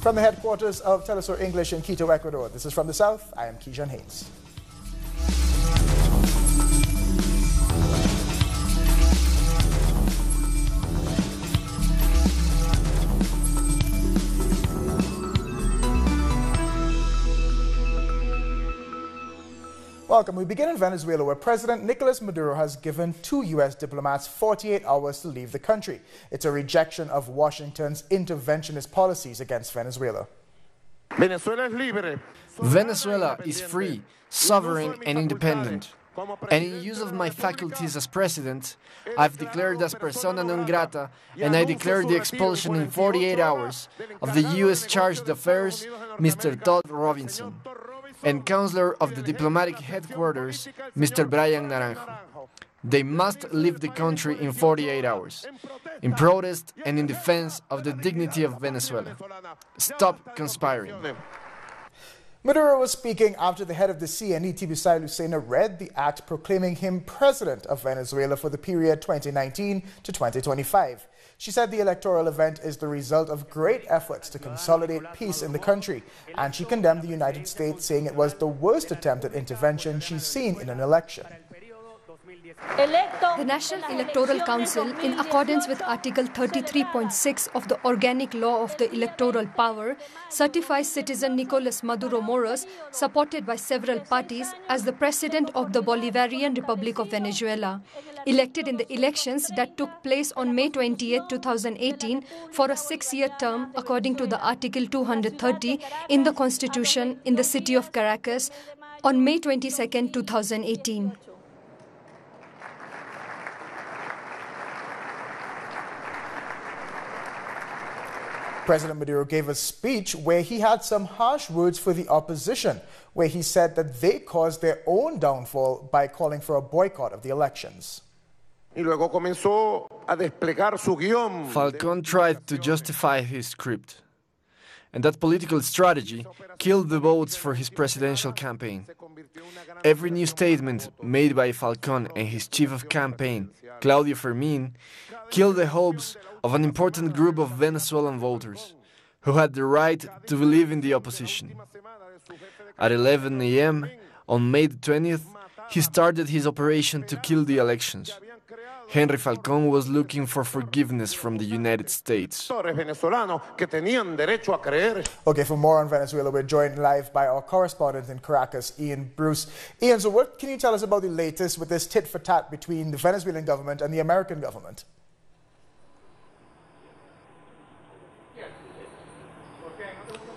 From the headquarters of Telesur English in Quito, Ecuador, this is From the South. I am Kijan Haynes. Welcome. We begin in Venezuela, where President Nicolas Maduro has given 2 U.S. diplomats 48 hours to leave the country. It's a rejection of Washington's interventionist policies against Venezuela. Venezuela is free, sovereign and independent. And in use of my faculties as president, I've declared as persona non grata, and I declare the expulsion in 48 hours of the U.S. Chargé d'Affaires, Mr. Todd Robinson, and Counselor of the Diplomatic Headquarters, Mr. Brian Naranjo. They must leave the country in 48 hours, in protest and in defense of the dignity of Venezuela. Stop conspiring. Maduro was speaking after the head of the CNE, Tibisay Lucena, read the act proclaiming him president of Venezuela for the period 2019 to 2025. She said the electoral event is the result of great efforts to consolidate peace in the country, and she condemned the United States, saying it was the worst attempt at intervention she's seen in an election. The National Electoral Council, in accordance with Article 33.6 of the Organic Law of the Electoral Power, certifies citizen Nicolas Maduro Moros, supported by several parties, as the President of the Bolivarian Republic of Venezuela, elected in the elections that took place on May 28, 2018 for a 6-year term according to the Article 230 in the Constitution in the city of Caracas on May 22, 2018. President Maduro gave a speech where he had some harsh words for the opposition, where he said that they caused their own downfall by calling for a boycott of the elections. Falcón tried to justify his script, and that political strategy killed the votes for his presidential campaign. Every new statement made by Falcón and his chief of campaign, Claudio Fermín, killed the hopes of an important group of Venezuelan voters who had the right to believe in the opposition. At 11 a.m. on May 20th, he started his operation to kill the elections. Henry Falcón was looking for forgiveness from the United States. Okay, for more on Venezuela, we're joined live by our correspondent in Caracas, Ian Bruce. Ian, so what can you tell us about the latest with this tit-for-tat between the Venezuelan government and the American government?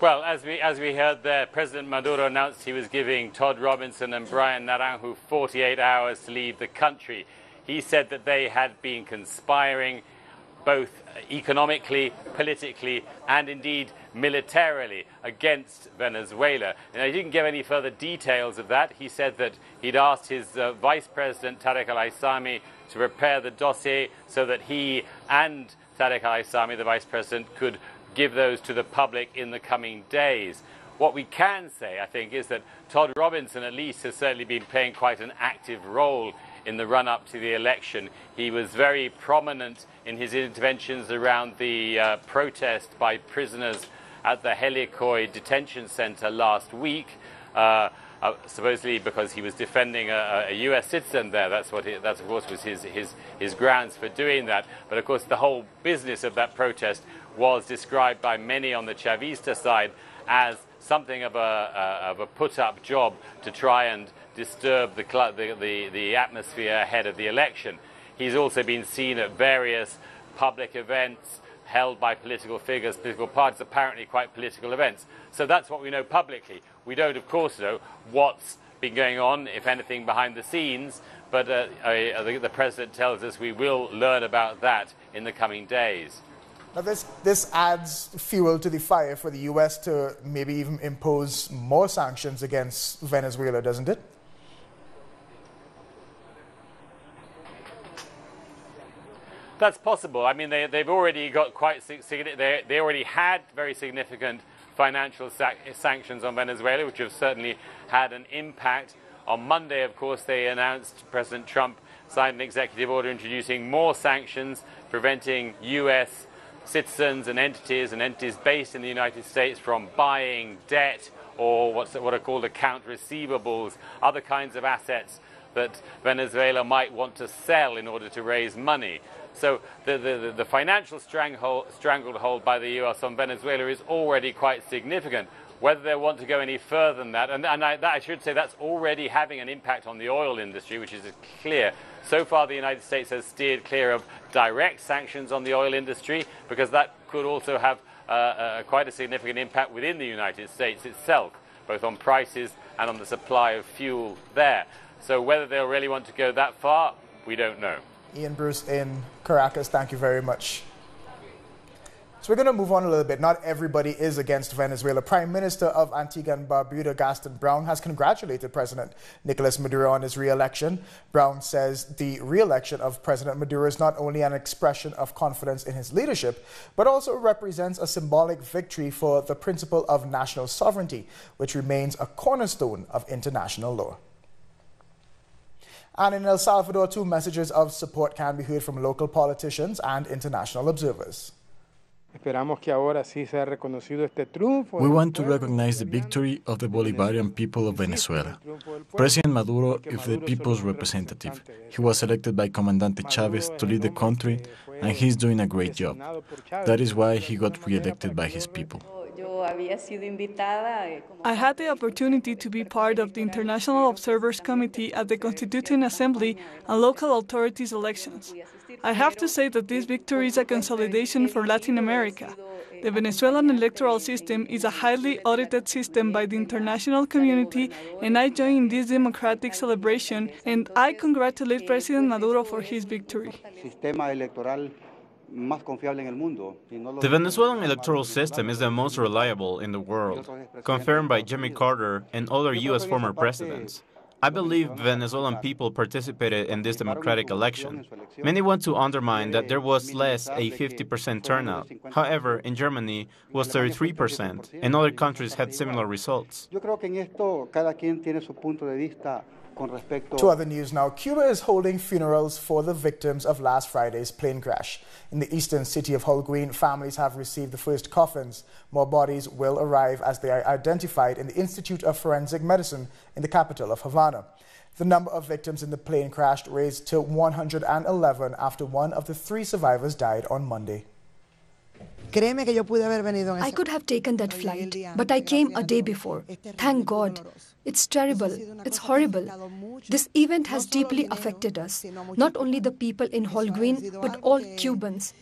Well, as we heard there, President Maduro announced he was giving Todd Robinson and Brian Naranjo 48 hours to leave the country. He said that they had been conspiring both economically, politically, and indeed militarily against Venezuela. And he didn't give any further details of that. He said that he'd asked his Vice President, Tarek al-Aissami, to prepare the dossier so that he and Tarek al-Aissami, the Vice President, could give those to the public in the coming days. What we can say, I think, is that Todd Robinson, at least, has certainly been playing quite an active role in the run-up to the election. He was very prominent in his interventions around the protest by prisoners at the Helicoy detention center last week, supposedly because he was defending a U.S. citizen there. That, of course, was his grounds for doing that. But, of course, the whole business of that protest was described by many on the Chavista side as something of a put-up job to try and disturb the atmosphere ahead of the election. He's also been seen at various public events held by political figures, political parties, apparently quite political events. So that's what we know publicly. We don't, of course, know what's been going on, if anything, behind the scenes, but the President tells us we will learn about that in the coming days. Now this adds fuel to the fire for the U.S. to maybe even impose more sanctions against Venezuela, doesn't it? That's possible. I mean, they've already got quite significant. They already had very significant financial sanctions on Venezuela, which have certainly had an impact. On Monday, of course, they announced, President Trump signed an executive order introducing more sanctions, preventing U.S. citizens and entities based in the United States from buying debt or what are called account receivables, other kinds of assets that Venezuela might want to sell in order to raise money. So the financial stranglehold by the US on Venezuela is already quite significant. Whether they want to go any further than that, and I should say that's already having an impact on the oil industry, which is clear. So far, the United States has steered clear of direct sanctions on the oil industry because that could also have quite a significant impact within the United States itself, both on prices and on the supply of fuel there. So whether they'll really want to go that far, we don't know. Ian Bruce in Caracas, thank you very much. So we're going to move on a little bit. Not everybody is against Venezuela. Prime Minister of Antigua and Barbuda, Gaston Brown, has congratulated President Nicolas Maduro on his re-election. Brown says the re-election of President Maduro is not only an expression of confidence in his leadership, but also represents a symbolic victory for the principle of national sovereignty, which remains a cornerstone of international law. And in El Salvador, 2 messages of support can be heard from local politicians and international observers. We want to recognize the victory of the Bolivarian people of Venezuela. President Maduro is the people's representative. He was elected by Comandante Chavez to lead the country, and he's doing a great job. That is why he got re-elected by his people. I had the opportunity to be part of the International Observers Committee at the Constituent Assembly and local authorities elections. I have to say that this victory is a consolidation for Latin America. The Venezuelan electoral system is a highly audited system by the international community, and I join in this democratic celebration, and I congratulate President Maduro for his victory. The Venezuelan electoral system is the most reliable in the world, confirmed by Jimmy Carter and other U.S. former presidents. I believe Venezuelan people participated in this democratic election. Many want to undermine that there was less a 50% turnout. However, in Germany was 33%, and other countries had similar results. To other news now, Cuba is holding funerals for the victims of last Friday's plane crash. In the eastern city of Holguin, families have received the first coffins. More bodies will arrive as they are identified in the Institute of Forensic Medicine in the capital of Havana. The number of victims in the plane crash raised to 111 after one of the 3 survivors died on Monday. I could have taken that flight, but I came a day before. Thank God. It's terrible. It's horrible. This event has deeply affected us, not only the people in Holguin, but all Cubans.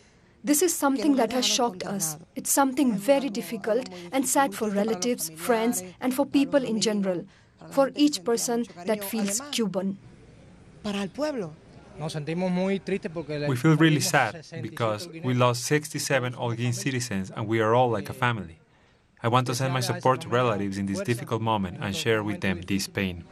This is something that has shocked us. It's something very difficult and sad for relatives, friends, and for people in general, for each person that feels Cuban. We feel really sad because we lost 67 Holguin citizens and we are all like a family. I want to send my support to relatives in this difficult moment and share with them this pain.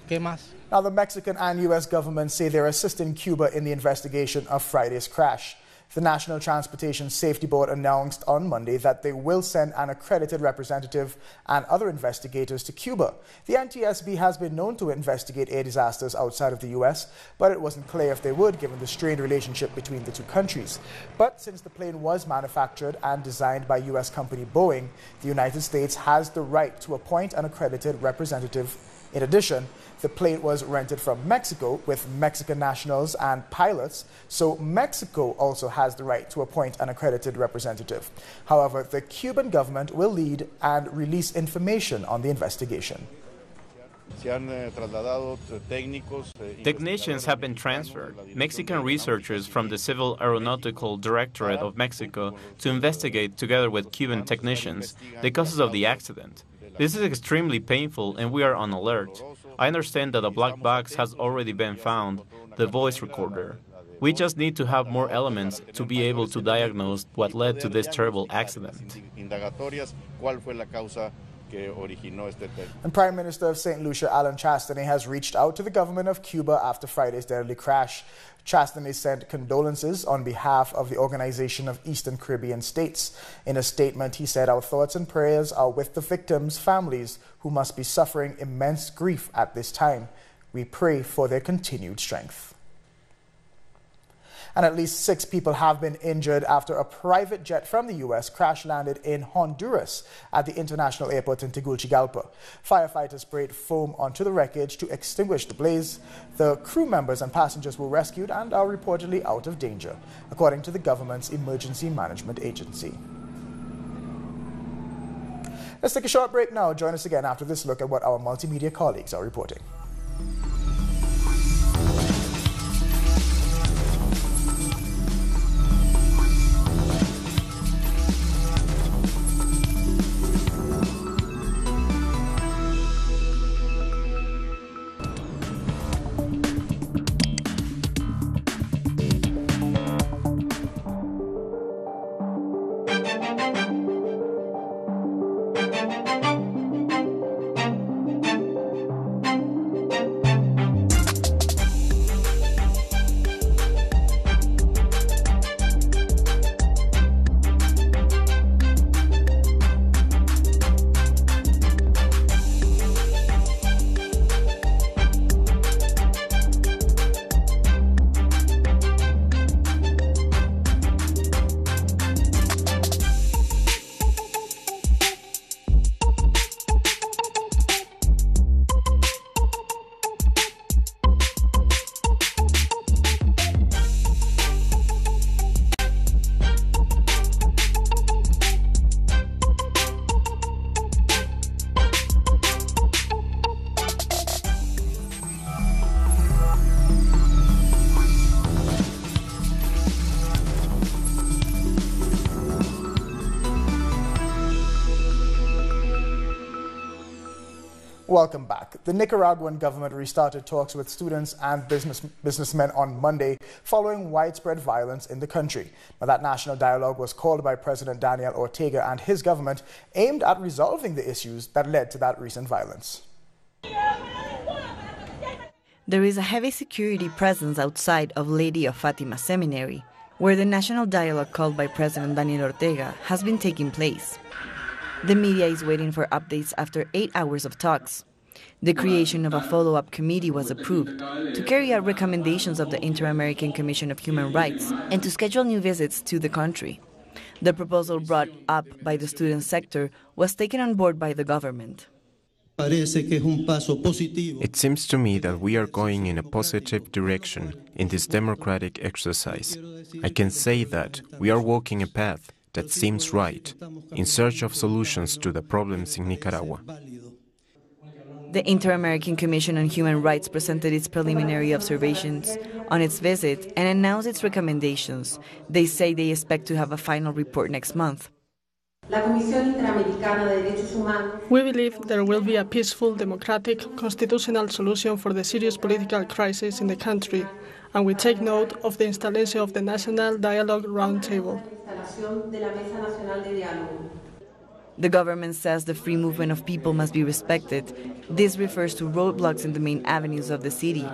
Now, the Mexican and U.S. governments say they're assisting Cuba in the investigation of Friday's crash. The National Transportation Safety Board announced on Monday that they will send an accredited representative and other investigators to Cuba. The NTSB has been known to investigate air disasters outside of the U.S., but it wasn't clear if they would, given the strained relationship between the 2 countries. But since the plane was manufactured and designed by U.S. company Boeing, the United States has the right to appoint an accredited representative. In addition, the plane was rented from Mexico with Mexican nationals and pilots, so Mexico also has the right to appoint an accredited representative. However, the Cuban government will lead and release information on the investigation. Technicians have been transferred, Mexican researchers from the Civil Aeronautical Directorate of Mexico, to investigate, together with Cuban technicians, the causes of the accident. This is extremely painful and we are on alert. I understand that a black box has already been found, the voice recorder. We just need to have more elements to be able to diagnose what led to this terrible accident. And Prime Minister of St. Lucia, Alan Chastany, has reached out to the government of Cuba after Friday's deadly crash. Chastany sent condolences on behalf of the Organization of Eastern Caribbean States. In a statement, he said, "Our thoughts and prayers are with the victims' families who must be suffering immense grief at this time. We pray for their continued strength." And at least 6 people have been injured after a private jet from the U.S. crash-landed in Honduras at the international airport in Tegucigalpa. Firefighters sprayed foam onto the wreckage to extinguish the blaze. The crew members and passengers were rescued and are reportedly out of danger, according to the government's Emergency Management Agency. Let's take a short break now. Join us again after this look at what our multimedia colleagues are reporting. Welcome back. The Nicaraguan government restarted talks with students and businessmen on Monday following widespread violence in the country. Now, that national dialogue was called by President Daniel Ortega and his government aimed at resolving the issues that led to that recent violence. There is a heavy security presence outside of Lady of Fatima Seminary, where the national dialogue called by President Daniel Ortega has been taking place. The media is waiting for updates after 8 hours of talks. The creation of a follow-up committee was approved to carry out recommendations of the Inter-American Commission of Human Rights and to schedule new visits to the country. The proposal brought up by the student sector was taken on board by the government. It seems to me that we are going in a positive direction in this democratic exercise. I can say that we are walking a path that seems right, in search of solutions to the problems in Nicaragua. The Inter-American Commission on Human Rights presented its preliminary observations on its visit and announced its recommendations. They say they expect to have a final report next month. We believe there will be a peaceful, democratic, constitutional solution for the serious political crisis in the country, and we take note of the installation of the National Dialogue Roundtable. The government says the free movement of people must be respected. This refers to roadblocks in the main avenues of the city.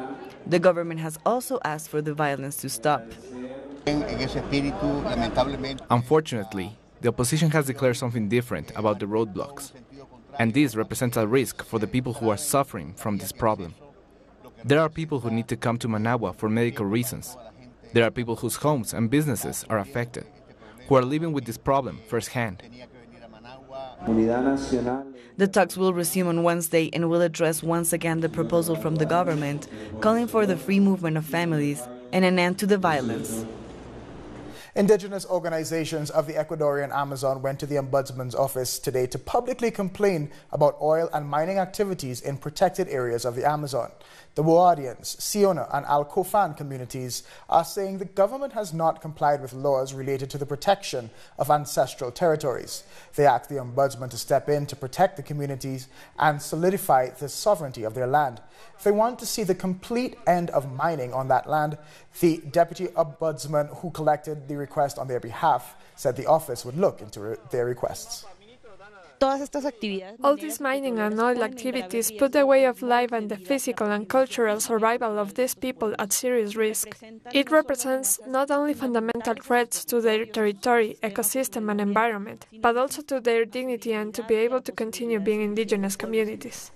The government has also asked for the violence to stop. Unfortunately, the opposition has declared something different about the roadblocks, and this represents a risk for the people who are suffering from this problem. There are people who need to come to Managua for medical reasons. There are people whose homes and businesses are affected, who are living with this problem firsthand. The talks will resume on Wednesday and will address once again the proposal from the government calling for the free movement of families and an end to the violence. Indigenous organizations of the Ecuadorian Amazon went to the Ombudsman's office today to publicly complain about oil and mining activities in protected areas of the Amazon. The Woadians, Siona, and Alcofan communities are saying the government has not complied with laws related to the protection of ancestral territories. They asked the Ombudsman to step in to protect the communities and solidify the sovereignty of their land. They want to see the complete end of mining on that land. The Deputy Ombudsman, who collected the request on their behalf, said the office would look into their requests. All these mining and oil activities put the way of life and the physical and cultural survival of these people at serious risk. It represents not only fundamental threats to their territory, ecosystem and environment, but also to their dignity and to be able to continue being indigenous communities.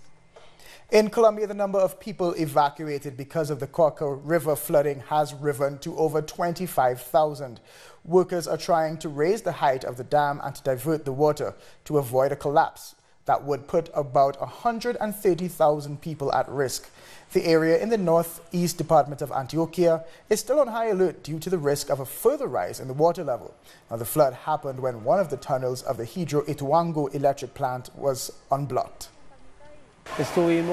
In Colombia, the number of people evacuated because of the Cauca River flooding has risen to over 25,000. Workers are trying to raise the height of the dam and to divert the water to avoid a collapse that would put about 130,000 people at risk. The area in the northeast department of Antioquia is still on high alert due to the risk of a further rise in the water level. Now, the flood happened when one of the tunnels of the Hydro Ituango electric plant was unblocked. We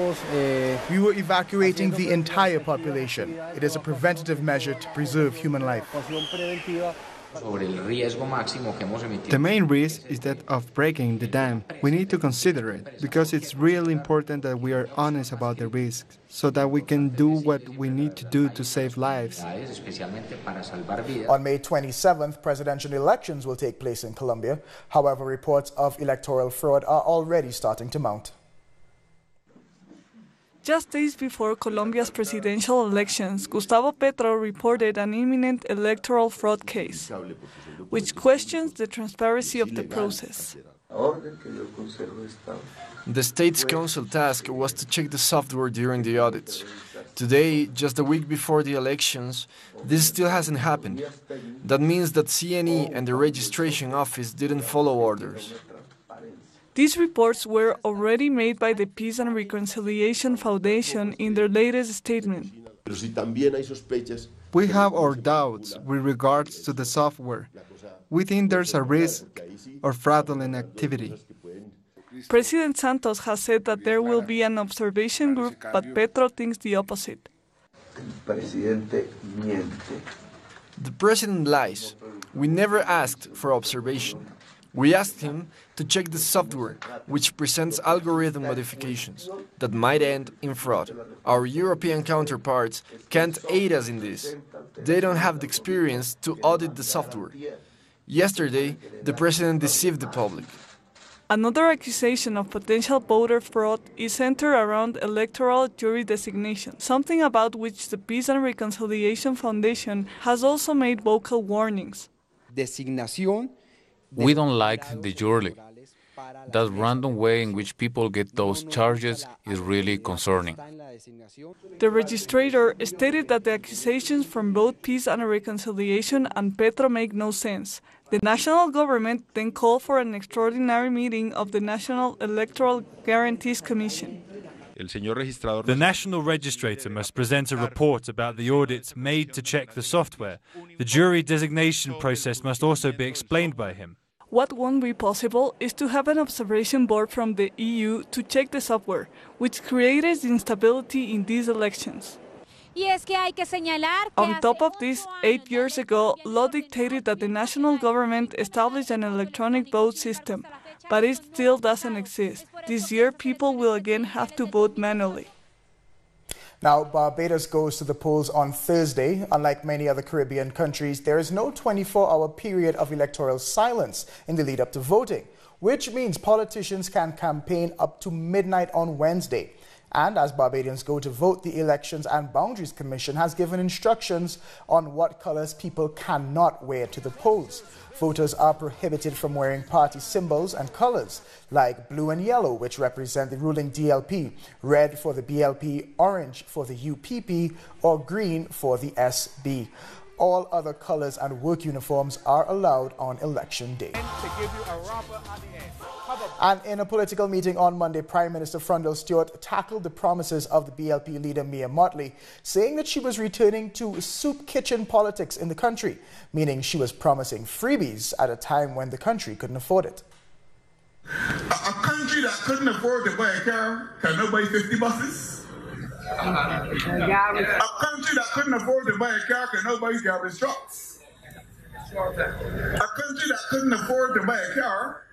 were evacuating the entire population. It is a preventative measure to preserve human life. The main risk is that of breaking the dam. We need to consider it because it's really important that we are honest about the risks so that we can do what we need to do to save lives. On May 27th, presidential elections will take place in Colombia. However, reports of electoral fraud are already starting to mount. Just days before Colombia's presidential elections, Gustavo Petro reported an imminent electoral fraud case, which questions the transparency of the process. The State's Council task was to check the software during the audits. Today, just a week before the elections, this still hasn't happened. That means that CNE and the registration office didn't follow orders. These reports were already made by the Peace and Reconciliation Foundation in their latest statement. We have our doubts with regards to the software. We think there's a risk of fraudulent activity. President Santos has said that there will be an observation group, but Petro thinks the opposite. The president lies. We never asked for observation. We asked him to check the software, which presents algorithm modifications that might end in fraud. Our European counterparts can't aid us in this. They don't have the experience to audit the software. Yesterday, the president deceived the public. Another accusation of potential voter fraud is centered around electoral jury designation, something about which the Peace and Reconciliation Foundation has also made vocal warnings. We don't like the jury. That random way in which people get those charges is really concerning. The registrator stated that the accusations from both Peace and Reconciliation and Petro make no sense. The national government then called for an extraordinary meeting of the National Electoral Guarantees Commission. The national registrator must present a report about the audits made to check the software. The jury designation process must also be explained by him. What won't be possible is to have an observation board from the EU to check the software, which created instability in these elections. On top of this, 8 years ago, law dictated that the national government establish an electronic vote system, but it still doesn't exist. This year, people will again have to vote manually. Now, Barbados goes to the polls on Thursday. Unlike many other Caribbean countries, there is no 24-hour period of electoral silence in the lead-up to voting, which means politicians can campaign up to midnight on Wednesday. And as Barbadians go to vote, the Elections and Boundaries Commission has given instructions on what colors people cannot wear to the polls. Voters are prohibited from wearing party symbols and colors like blue and yellow, which represent the ruling DLP, red for the BLP, orange for the UPP, or green for the SB. All other colors and work uniforms are allowed on election day. And in a political meeting on Monday, Prime Minister Frondell Stewart tackled the promises of the BLP leader Mia Mottley, saying that she was returning to soup kitchen politics in the country, meaning she was promising freebies at a time when the country couldn't afford it. A country that couldn't afford to buy a car cannot buy 50 buses. A country that couldn't afford to buy a car cannot buy garbage trucks. A country that couldn't afford to buy a car,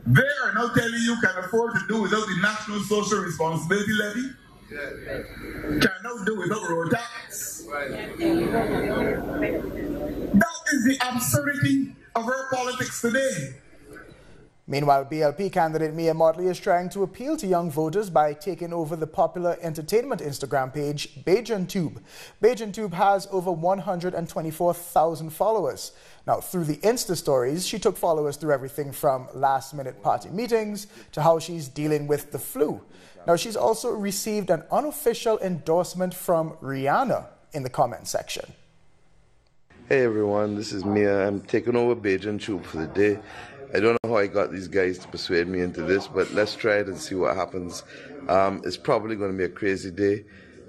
they are now telling you can afford to do without the National Social Responsibility Levy, cannot do without road tax. That is the absurdity of our politics today. Meanwhile, BLP candidate Mia Motley is trying to appeal to young voters by taking over the popular entertainment Instagram page, BajanTube. BajanTube has over 124,000 followers. Now, through the Insta stories, she took followers through everything from last-minute party meetings to how she's dealing with the flu. Now, she's also received an unofficial endorsement from Rihanna in the comment section. Hey everyone, this is Mia. I'm taking over BajanTube for the day. I don't know how I got these guys to persuade me into this, but let's try it and see what happens. It's probably going to be a crazy day.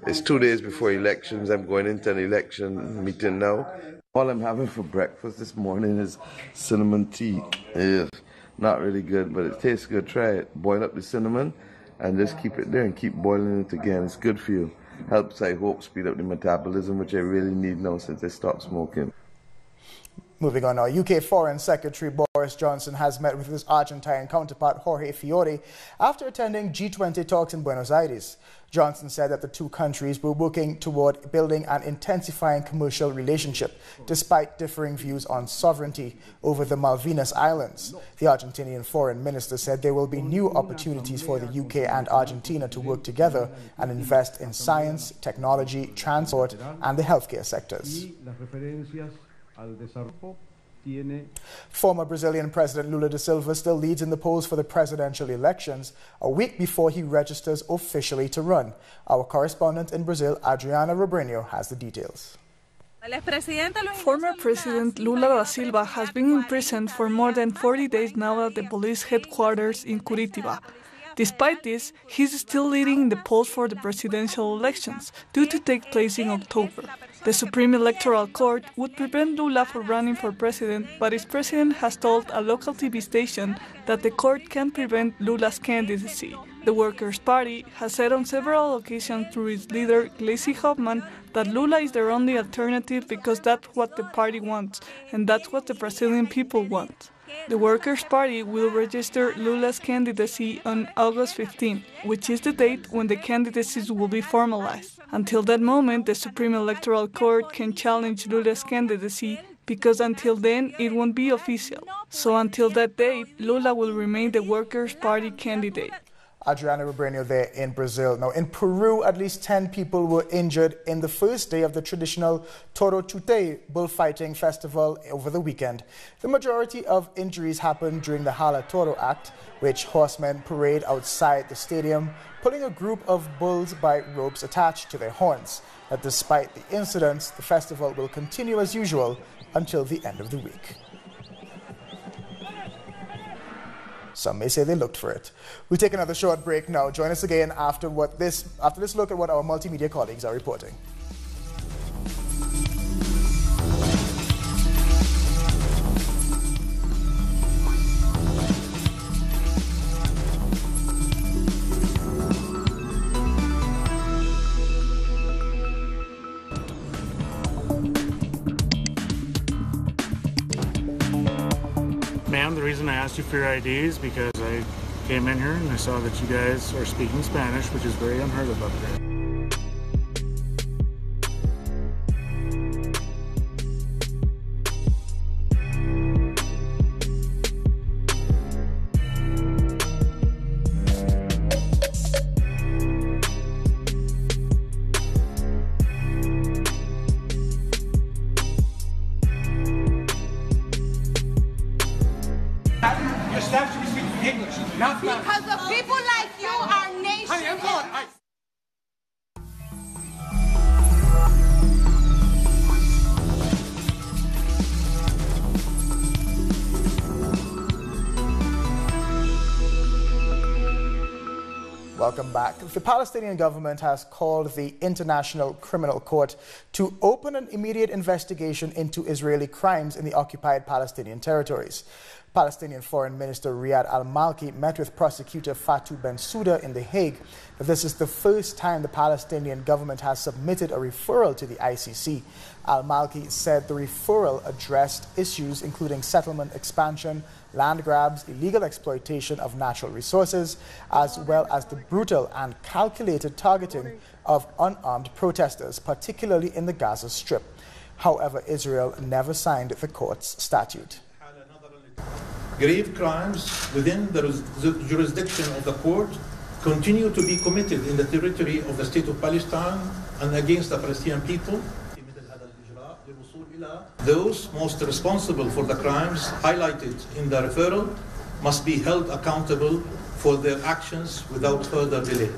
It's 2 days before elections. I'm going into an election meeting now. All I'm having for breakfast this morning is cinnamon tea. Ugh, not really good, but it tastes good. Try it. Boil up the cinnamon and just keep it there and keep boiling it again. It's good for you. Helps, I hope, speed up the metabolism, which I really need now since I stopped smoking. Moving on now, UK Foreign Secretary Boris Johnson has met with his Argentine counterpart Jorge Fiore after attending G20 talks in Buenos Aires. Johnson said that the two countries were working toward building an intensifying commercial relationship, despite differing views on sovereignty over the Malvinas Islands. The Argentinian foreign minister said there will be new opportunities for the UK and Argentina to work together and invest in science, technology, transport, and the healthcare sectors. Former Brazilian President Lula da Silva still leads in the polls for the presidential elections a week before he registers officially to run. Our correspondent in Brazil, Adriana Robreño, has the details. Former President Lula da Silva has been imprisoned for more than 40 days now at the police headquarters in Curitiba. Despite this, he's still leading in the polls for the presidential elections, due to take place in October. The Supreme Electoral Court would prevent Lula from running for president, but his president has told a local TV station that the court can't prevent Lula's candidacy. The Workers' Party has said on several occasions through its leader, Gleisi Hoffmann, that Lula is their only alternative because that's what the party wants, and that's what the Brazilian people want. The Workers' Party will register Lula's candidacy on August 15, which is the date when the candidacies will be formalized. Until that moment, the Supreme Electoral Court can challenge Lula's candidacy because until then it won't be official. So until that date, Lula will remain the Workers' Party candidate. Adriana Robreño there in Brazil. Now, in Peru, at least 10 people were injured in the first day of the traditional Toro Chute bullfighting festival over the weekend. The majority of injuries happened during the Hala Toro Act, which horsemen parade outside the stadium, pulling a group of bulls by ropes attached to their horns. But despite the incidents, the festival will continue as usual until the end of the week. Some may say they looked for it. We'll take another short break now. Join us again after this look at what our multimedia colleagues are reporting. Ma'am, the reason I asked you for your ID is because I came in here and I saw that you guys are speaking Spanish, which is very unheard of up here. Because of people like you, our nation. Welcome back. The Palestinian government has called the International Criminal Court to open an immediate investigation into Israeli crimes in the occupied Palestinian territories. Palestinian Foreign Minister Riyad al-Malki met with prosecutor Fatou Bensouda in The Hague. This is the first time the Palestinian government has submitted a referral to the ICC. Al-Malki said the referral addressed issues including settlement expansion, land grabs, illegal exploitation of natural resources, as well as the brutal and calculated targeting of unarmed protesters, particularly in the Gaza Strip. However, Israel never signed the court's statute. grave crimes within the jurisdiction of the court continue to be committed in the territory of the State of Palestine and against the Palestinian people. Those most responsible for the crimes highlighted in the referral must be held accountable for their actions without further delay.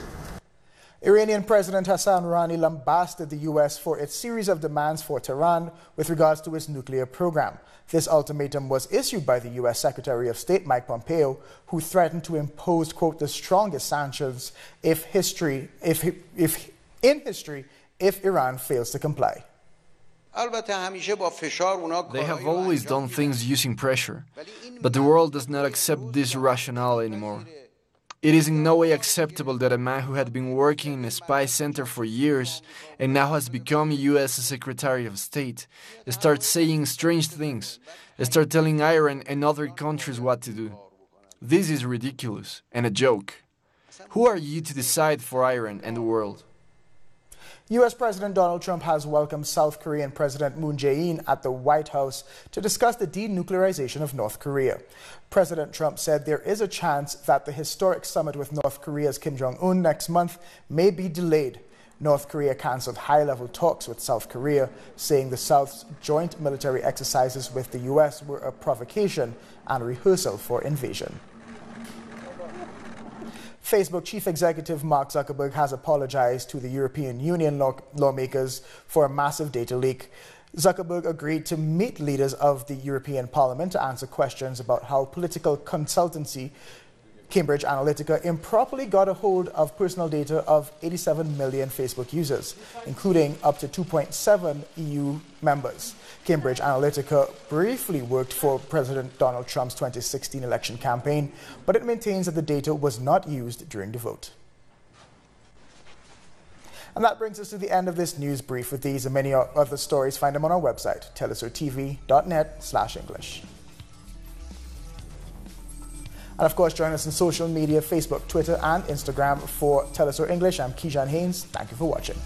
Iranian President Hassan Rouhani lambasted the U.S. for its series of demands for Tehran with regards to its nuclear program. This ultimatum was issued by the U.S. Secretary of State Mike Pompeo, who threatened to impose, quote, the strongest sanctions if Iran fails to comply. They have always done things using pressure, but the world does not accept this rationale anymore. It is in no way acceptable that a man who had been working in a spy center for years and now has become U.S. Secretary of State starts saying strange things, start telling Iran and other countries what to do. This is ridiculous and a joke. Who are you to decide for Iran and the world? U.S. President Donald Trump has welcomed South Korean President Moon Jae-in at the White House to discuss the denuclearization of North Korea. President Trump said there is a chance that the historic summit with North Korea's Kim Jong-un next month may be delayed. North Korea cancelled high-level talks with South Korea, saying the South's joint military exercises with the U.S. were a provocation and a rehearsal for invasion. Facebook chief executive Mark Zuckerberg has apologized to the European Union lawmakers for a massive data leak. Zuckerberg agreed to meet leaders of the European Parliament to answer questions about how political consultancy Cambridge Analytica improperly got a hold of personal data of 87 million Facebook users, including up to 2.7 EU members. Cambridge Analytica briefly worked for President Donald Trump's 2016 election campaign, but it maintains that the data was not used during the vote. And that brings us to the end of this news brief. With these and many other stories, find them on our website, telesurtv.net/English. And of course, join us on social media, Facebook, Twitter, and Instagram for Telesur English. I'm Kijan Haynes. Thank you for watching.